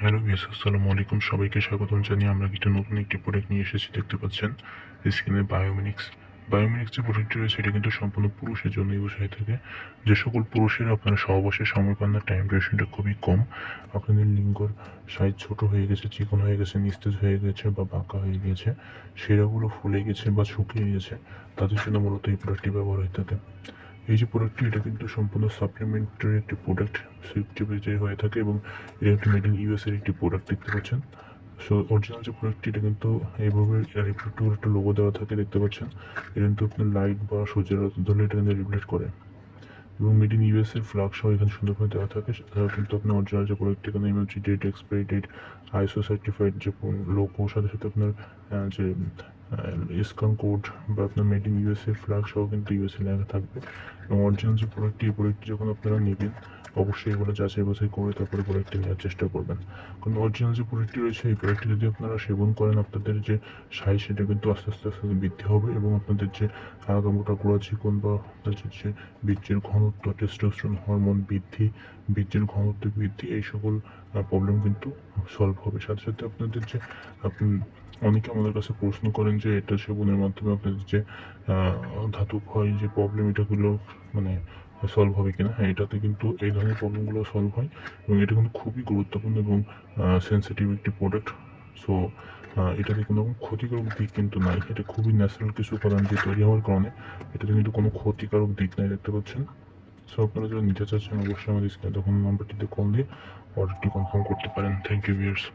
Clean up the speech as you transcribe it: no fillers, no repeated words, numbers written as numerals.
Hello viewers, আসসালামু আলাইকুম। সবাইকে স্বাগতম জানিয়ে আমরা কিন্তু নতুন একটি প্রোডাক্ট নিয়ে এসেছি। দেখতে পাচ্ছেন স্ক্রিনে বায়োমিনিক্স। বায়োমিনিক্স যে প্রোডাক্টটি রয়েছে এটা কিন্তু সম্পূর্ণ পুরুষের জন্য ইউজ হয়ে থাকে। যে সকল পুরুষেরা আপনারা সহবাসে সময় পান না, টাইম ডিউরেশনটা খুবই কম, আপনাদের লিঙ্গর সাইজ ছোট হয়ে গেছে, চিকন হয়ে গেছে, নিস্তেজ হয়ে গেছে বা বাঁকা হয়ে গিয়েছে, শিরাগুলো ফুলে গেছে বা শুকিয়ে গেছে, তাদের জন্য মূলত এই প্রোডাক্টটি ব্যবহার হয়ে থাকে। এই যে প্রোডাক্টটি এটা কিন্তু সম্পূর্ণ সাপ্লিমেন্টারি একটি প্রোডাক্ট, সুইফট বেজে হয়ে থাকে এবং এটা একটি মেড ইন ইউএস এর একটি প্রোডাক্ট দেখতে পাচ্ছেন। সো অরিজিনাল যে প্রোডাক্টটি এটা কিন্তু এইভাবে রিফ্লেক্টিভ একটা লোগো দেওয়া থাকে দেখতে পাচ্ছেন। এটা কিন্তু আপনার লাইট বা সূর্যের আলো ধরলে এটা কিন্তু রিফ্লেক্ট করে এবং মেড ইন ইউএস এর ফ্ল্যাগ সহ এখানে সুন্দরভাবে দেওয়া থাকে। তাছাড়াও কিন্তু আপনার অরিজিনাল যে প্রোডাক্টটি এখানে MMG date, expiry date, ISO certified যে লোগো, সাথে সাথে আপনার যে ইসকন কোড বা আপনার মেড ইন ইউএসএ ফ্ল্যাগ সহ কিন্তু ইউএসএ লেখা থাকবে। এবং অরিজিনাল যে প্রোডাক্টটি, এই প্রোডাক্টটি যখন আপনারা নেবেন অবশ্যই এগুলো যাচাই বাছাই করে তারপরে প্রোডাক্টটি নেওয়ার চেষ্টা করবেন। কারণ অরিজিনাল যে প্রোডাক্টটি রয়েছে এই প্রোডাক্টটি যদি আপনারা সেবন করেন, আপনাদের যে সাইজ সেটা কিন্তু আস্তে আস্তে আস্তে আস্তে বৃদ্ধি হবে এবং আপনাদের যে আগামোটা গোড়া চিকন বা আপনাদের যে বীর্যের ঘনত্ব, টেস্টোস্টেরন হরমোন বৃদ্ধি, বীর্যের ঘনত্ব বৃদ্ধি, এই সকল প্রবলেম কিন্তু সলভ হবে। সাথে সাথে আপনাদের যে আপনি অনেকে আমাদের কাছে প্রশ্ন করেন যে এটা সেবনের মাধ্যমে আপনাদের যে ধাতু ক্ষয় যে প্রবলেম, এটাগুলো মানে সলভ হবে কিনা। হ্যাঁ, এটাতে কিন্তু এই ধরনের প্রবলেমগুলো সলভ হয় এবং এটা কিন্তু খুবই গুরুত্বপূর্ণ এবং সেন্সিটিভ একটি প্রোডাক্ট। সো এটাতে কোনো রকম ক্ষতিকারক দিক কিন্তু নাই। এটা খুবই ন্যাচারাল কিছু উপাদান দিয়ে তৈরি হওয়ার কারণে এটাতে কিন্তু কোনো ক্ষতিকারক দিক নাই, দেখতে পাচ্ছেন। সো আপনারা যারা নিতে চাচ্ছেন অবশ্যই আমাদের স্ক্রিনে তখন নাম্বারটিতে কল দিয়ে অর্ডারটি কনফার্ম করতে পারেন। Thank you viewers.